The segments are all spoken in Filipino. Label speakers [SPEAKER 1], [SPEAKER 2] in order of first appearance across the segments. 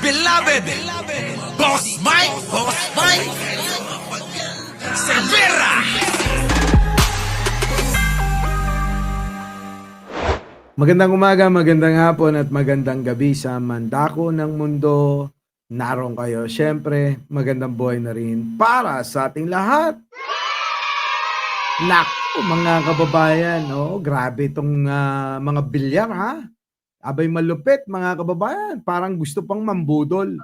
[SPEAKER 1] beloved Boss Mike Cervera.
[SPEAKER 2] Magandang umaga, magandang hapon at magandang gabi sa mandako ng mundo. Naroon kayo. Siyempre, magandang buhay na rin para sa ating lahat. Naku, mga kababayan, grabe itong mga bilyar ha. Abay malupit mga kababayan, parang gusto pang mambudol.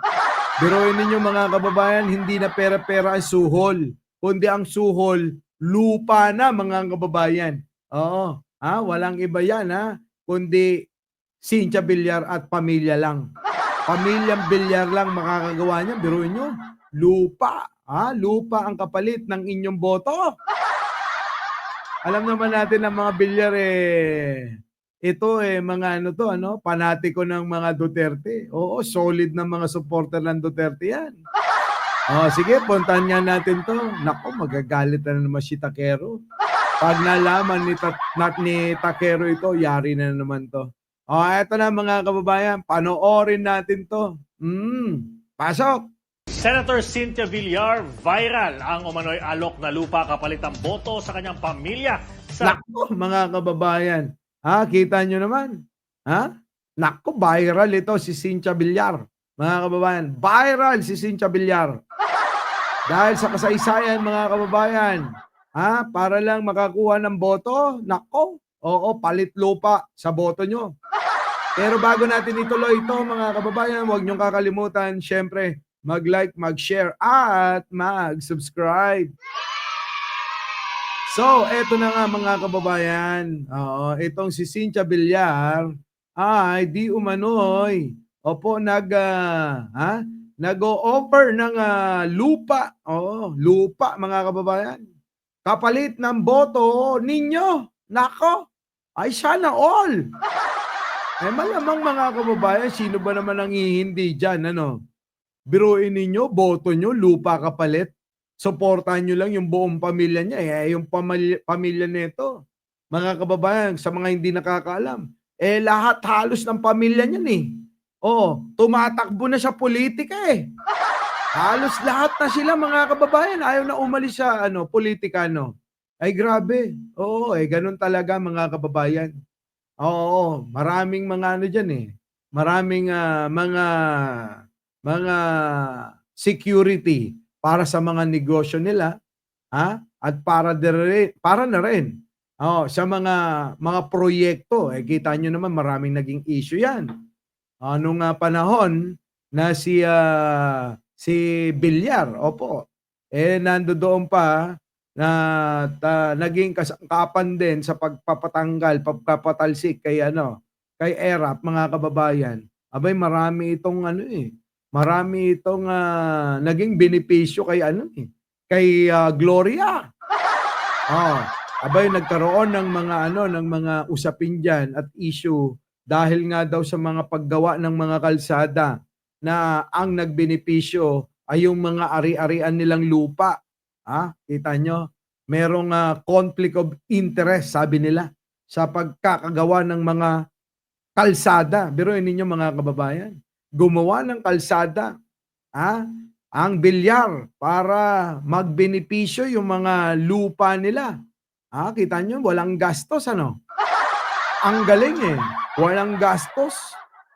[SPEAKER 2] Biruin ninyo mga kababayan, hindi na pera-pera ang suhol, kundi ang suhol, lupa na mga kababayan. Oo, walang iba yan kundi Cynthia Villar at pamilya lang. Pamilyang Villar lang makakagawa niyan, biruin nyo. Lupa, lupa ang kapalit ng inyong boto. Alam naman natin ang mga Villar ito mga panatiko ng mga Duterte. Oo, solid na mga supporter ng Duterte yan. Sige, puntahan nga natin to. Nako, magagalit na naman si Takero. Pag nalaman ni Takero ito, yari na naman to. Eto na mga kababayan, panoorin natin to. Pasok!
[SPEAKER 3] Senator Cynthia Villar, viral ang umano'y alok na lupa kapalit ang boto sa kanyang pamilya.
[SPEAKER 2] Nako, mga kababayan. Kita nyo naman. Nako, viral ito si Cynthia Villar. Mga kababayan, viral si Cynthia Villar. Dahil sa kasaysayan, mga kababayan, para lang makakuha ng boto, nako, palit lupa sa boto nyo. Pero bago natin ituloy ito, mga kababayan, huwag nyong kakalimutan, syempre, mag-like, mag-share, at mag-subscribe. So, eto na nga mga kababayan. Itong si Cynthia Villar ay di umano'y nag-o-offer ng lupa. Lupa mga kababayan. Kapalit ng boto ninyo. Nako, ay sana all. Malamang mga kababayan, sino ba naman ang hindi dyan? Biruin ninyo, boto nyo, lupa kapalit. Suportahan nyo lang yung buong pamilya niya. Yung pamilya nito, mga kababayan, sa mga hindi nakakaalam, lahat halos ng pamilya niyan tumatakbo na sa politika Halos lahat na sila mga kababayan, ayaw na umalis sa politika Ay grabe. Ganun talaga mga kababayan. Maraming mga dyan Maraming mga security para sa mga negosyo nila, at para na rin sa mga proyekto. Kita nyo naman maraming naging issue yan. Nung panahon na si Villar, nandoon pa na naging kasangkapan din sa pagpapatalsik kay ERAP, mga kababayan. Abay marami itong marami itong naging benepisyo kay kay Gloria. Abay nagkaroon ng mga usapin diyan at issue dahil nga daw sa mga paggawa ng mga kalsada na ang nagbenepisyo ay yung mga ari-arian nilang lupa. Kita nyo, merong conflict of interest, sabi nila, sa pagkakagawa ng mga kalsada. Biruin ninyo mga kababayan, gumawa ng kalsada ang Villar para magbenepisyo yung mga lupa nila. Kita nyo, walang gastos Ang galing walang gastos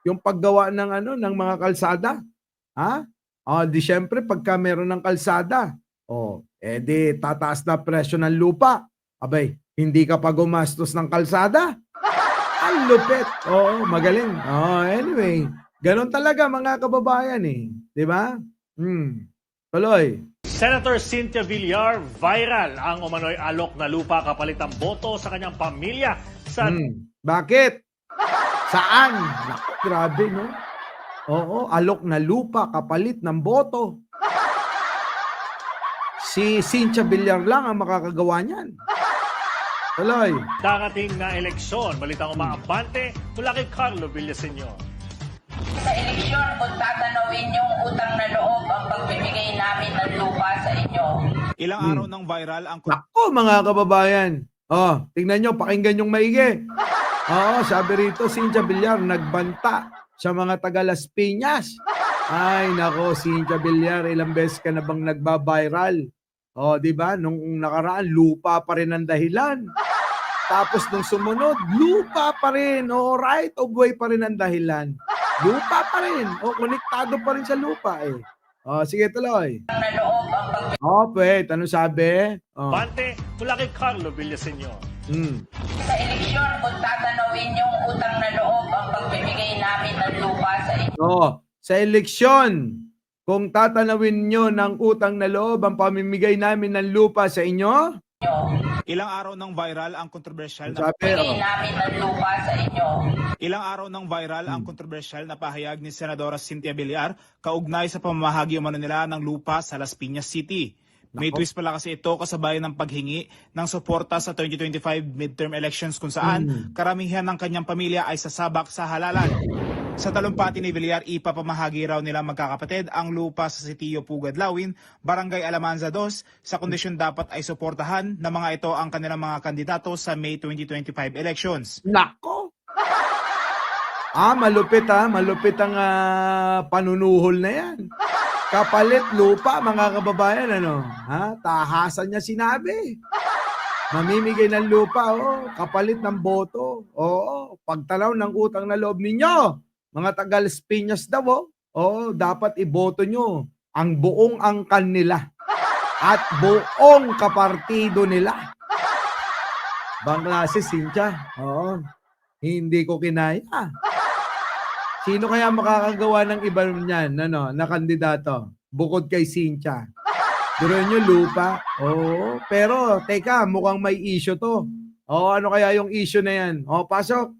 [SPEAKER 2] yung paggawa ng mga kalsada. Di syempre pagka meron ng kalsada, di tataas na presyo ng lupa. Abay, hindi ka pa gumastos ng kalsada. Ang lupit. Magaling. Anyway, ganon talaga mga kababayan di ba? Tuloy.
[SPEAKER 3] Senator Cynthia Villar, viral ang umano'y alok na lupa kapalit ang boto sa kanyang pamilya.
[SPEAKER 2] Bakit? Saan? Naku, grabe no? Alok na lupa kapalit ng boto. Si Cynthia Villar lang ang makakagawa niyan. Tuloy.
[SPEAKER 3] Darating na eleksyon, balitang umaabante mula kay Carlo Villaseñor.
[SPEAKER 4] Sa eleksyon, kung tatanawin yung utang na loob ang pagbibigay namin ng lupa sa inyo.
[SPEAKER 5] Ilang araw nang viral ang...
[SPEAKER 2] Naku mga kababayan. Tingnan nyo, pakinggan yung maigi. Sabi rito, Cynthia Villar nagbanta sa mga taga Las Piñas. Ay nako, Cynthia Villar, ilang beses ka na bang nagba-viral? Oh, 'di ba? Nung nakaraan, lupa pa rin ang dahilan. Tapos nung sumunod, lupa pa rin. O right of way pa rin ang dahilan. Lupa pa rin. O konektado pa rin sa lupa eh. O sige tuloy.
[SPEAKER 4] na loob ang pagbibigay
[SPEAKER 2] O wait, ano sabi? O.
[SPEAKER 3] Bante mula kay Carlo Villaseñor.
[SPEAKER 4] sa eleksyon kung tatanawin yung utang na loob ang pagbibigay namin ng lupa sa inyo.
[SPEAKER 2] So, sa eleksyon, kung tatanawin nyo ng utang na loob ang pamimigay namin ng lupa sa inyo,
[SPEAKER 5] Ilang araw nang viral ang kontrobersyal na
[SPEAKER 2] sabi,
[SPEAKER 4] Bigay namin ng lupa sa inyo.
[SPEAKER 5] Ilang araw nang viral ang kontrobersyal na pahayag ni Senadora Cynthia Villar kaugnay sa pamamahagi umano nila ng lupa sa Las Piñas City. May twist pala kasi ito kasabay ng paghingi ng suporta sa 2025 midterm elections kung saan karamihan ng kanyang pamilya ay sasabak sa halalan. Sa talumpati ni Villar, ipapamahagi raw nila magkakapatid ang lupa sa Sitio Pugadlawin, Barangay Alamanza 2, sa kondisyon dapat ay suportahan na mga ito ang kanilang mga kandidato sa May 2025 elections.
[SPEAKER 2] nako! Malupit malupit ang panunuhol na yan. Kapalit lupa, mga kababayan, ano? Tahasan niya sinabi. Mamimigay ng lupa, kapalit ng boto. Oo, pagtalaw ng utang na loob ninyo. Mga taga Las Piñas daw, dapat iboto nyo ang buong angkan nila at buong kapartido nila. Bang klase, Cynthia? Oo, hindi ko kinaya. Sino kaya makakagawa ng iba niyan, na kandidato? Bukod kay Cynthia. Duro nyo lupa. Oo, pero teka, mukhang may issue to. Ano kaya yung issue na yan? Pasok.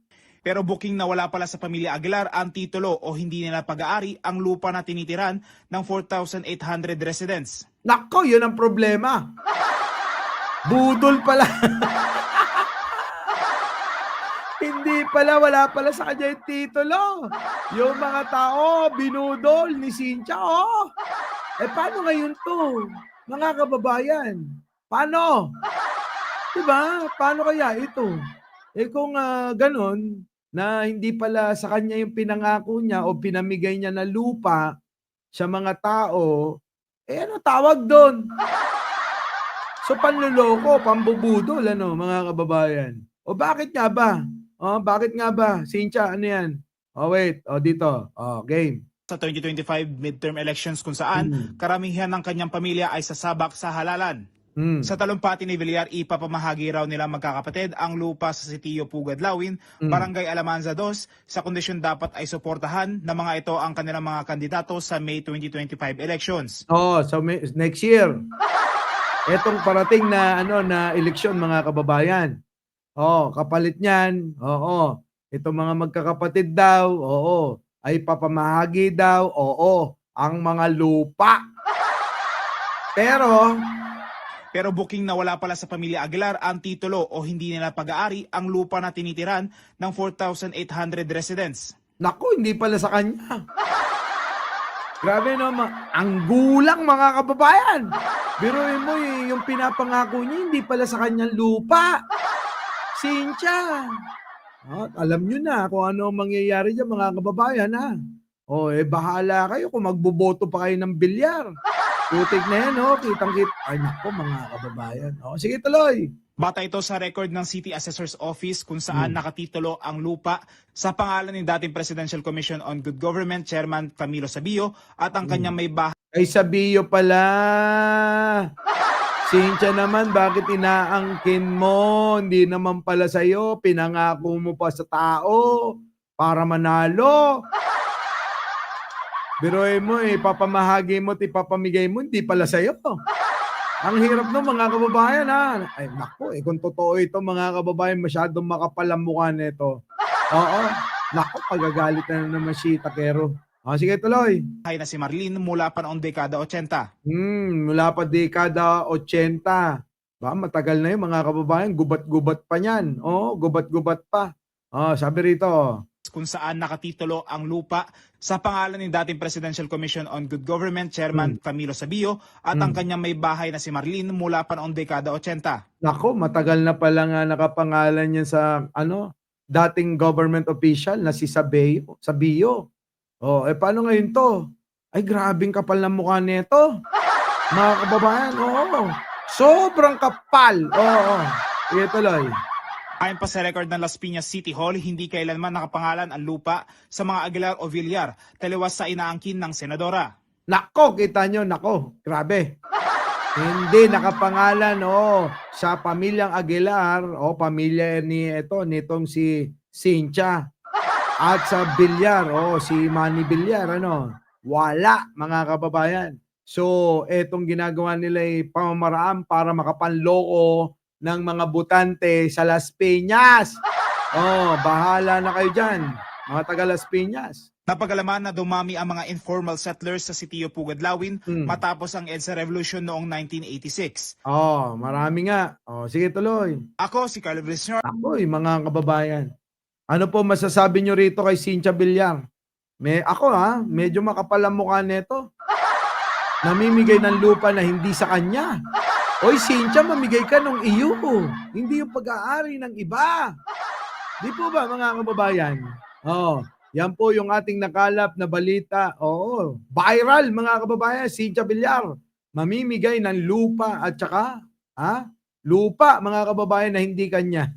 [SPEAKER 5] Pero booking na wala pala sa pamilya Aguilar ang titulo o hindi nila pag-aari ang lupa na tinitiran ng 4,800 residents.
[SPEAKER 2] Nako, yun ang problema. Budol pala. Hindi pala, wala pala sa kanya yung titulo. Yung mga tao, binudol ni Cynthia, paano ngayon to? Mga kababayan, paano? Diba? Paano kaya ito? Kung ganon, na hindi pala sa kanya yung pinangako niya o pinamigay niya na lupa sa mga tao, ano tawag doon? So panluloko, pambubudol, mga kababayan. O bakit nga ba? Bakit nga ba? Cynthia, ano yan? Wait, dito. Game.
[SPEAKER 5] Sa 2025 midterm elections kung saan karamihan ng kanyang pamilya ay sasabak sa halalan. Sa talumpati ni Villar, ipapamahagi raw nila magkakapatid ang lupa sa Sitio Pugadlawin, Barangay Alamanza 2, sa kondisyon dapat ay suportahan na mga ito ang kanilang mga kandidato sa May 2025 elections.
[SPEAKER 2] So next year. Etong parating na na eleksyon, mga kababayan. Kapalit niyan. Itong mga magkakapatid daw, ay papamahagi daw, ang mga lupa. Pero
[SPEAKER 5] booking na wala pala sa pamilya Aguilar ang titulo o hindi nila pag-aari ang lupa na tinitiran ng 4,800 residents.
[SPEAKER 2] Naku, hindi pala sa kanya. Grabe ang gulang, mga kababayan. Biruin mo yung pinapangako niya, hindi pala sa kanyang lupa. Cynthia. Alam nyo na kung ano mangyayari dyan, mga kababayan, bahala kayo kung magboboto pa kayo ng Villar. Putik na yan, kitang-kita. Ay, naku, mga kababayan. Sige, tuloy.
[SPEAKER 5] Bata ito sa record ng City Assessor's Office kung saan nakatitulo ang lupa sa pangalan ni dating Presidential Commission on Good Government Chairman Camilo Sabio at ang kanyang may bahay
[SPEAKER 2] Ay, Sabio pala. Cynthia naman, bakit inaangkin mo? Hindi naman pala sa'yo. Pinangako mo pa sa tao para manalo. Biruin mo, papamahagi mo at ipapamigay mo, hindi pala sa'yo. Ang hirap no, mga kababayan, Ay, naku, kung totoo ito, mga kababayan, masyadong makapal ang mukha nito. Naku, pagagalit na naman si Takero. Sige, tuloy.
[SPEAKER 5] na si Marlene mula pa noong dekada 80.
[SPEAKER 2] Mula pa dekada 80. Matagal na yun, mga kababayan, gubat-gubat pa niyan. Gubat-gubat pa. Sabi rito,
[SPEAKER 5] Kung saan nakatitulo ang lupa sa pangalan ni dating Presidential Commission on Good Government Chairman Camilo Sabio at ang kanyang may bahay na si Marlene mula pa noong dekada 80.
[SPEAKER 2] Nako, matagal na pala nga nakapangalan yan sa dating government official na si Sabio. Paano ngayon to? Ay, grabing kapal ng mukha nito. Mga kababayan, oo. Sobrang kapal. Oo. Sige, tuloy.
[SPEAKER 5] Ayon pa sa record ng Las Piñas City Hall, hindi kailanman nakapangalan ang lupa sa mga Aguilar o Villar, taliwas sa inaangkin ng senadora.
[SPEAKER 2] Nako, kita nyo, nako. Grabe. Hindi nakapangalan, sa pamilyang Aguilar, pamilya nitong si Cynthia. At sa Villar, si Manny Villar, wala, mga kababayan. So, etong ginagawa nila ay pamamaraan para makapanloko ng mga butante sa Las Piñas. Bahala na kayo dyan, mga taga Las Piñas.
[SPEAKER 5] Napagalaman na dumami ang mga informal settlers sa Sitio Pugadlawin matapos ang EDSA Revolution noong 1986.
[SPEAKER 2] Marami nga. Sige, tuloy.
[SPEAKER 5] Ako si Carlo Villar.
[SPEAKER 2] Ako'y mga kababayan. Ano po masasabi nyo rito kay Cynthia Villar? Medyo makapal ang mukha nito. Namimigay ng lupa na hindi sa kanya. Oy, Cynthia, mamigay ka nung iyo. Hindi yung pag-aari ng iba. Di po ba, mga kababayan? Yan po yung ating nakalap na balita. Viral, mga kababayan. Cynthia Villar, mamimigay ng lupa at saka, lupa, mga kababayan, na hindi kanya.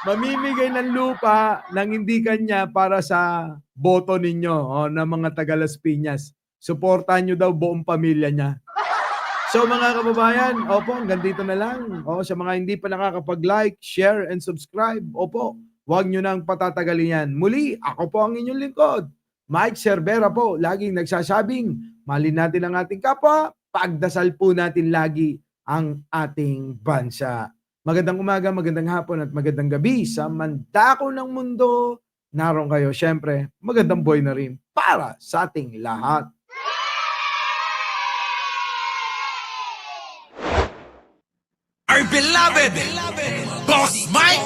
[SPEAKER 2] Mamimigay ng lupa ng hindi kanya para sa boto ninyo na mga taga Las Piñas. Suportahan nyo daw buong pamilya niya. So mga kababayan, hanggang dito na lang. Sa mga hindi pa nakakapag-like, share, and subscribe, huwag nyo nang patatagalin yan. Muli, ako po ang inyong lingkod. Mike Cervera po, laging nagsasabing, mahalin natin ang ating kapwa, pagdasal po natin lagi ang ating bansa. Magandang umaga, magandang hapon at magandang gabi sa mandako ng mundo. Naroon kayo, syempre, magandang buhay na rin para sa ating lahat.
[SPEAKER 1] Our beloved Boss Mike.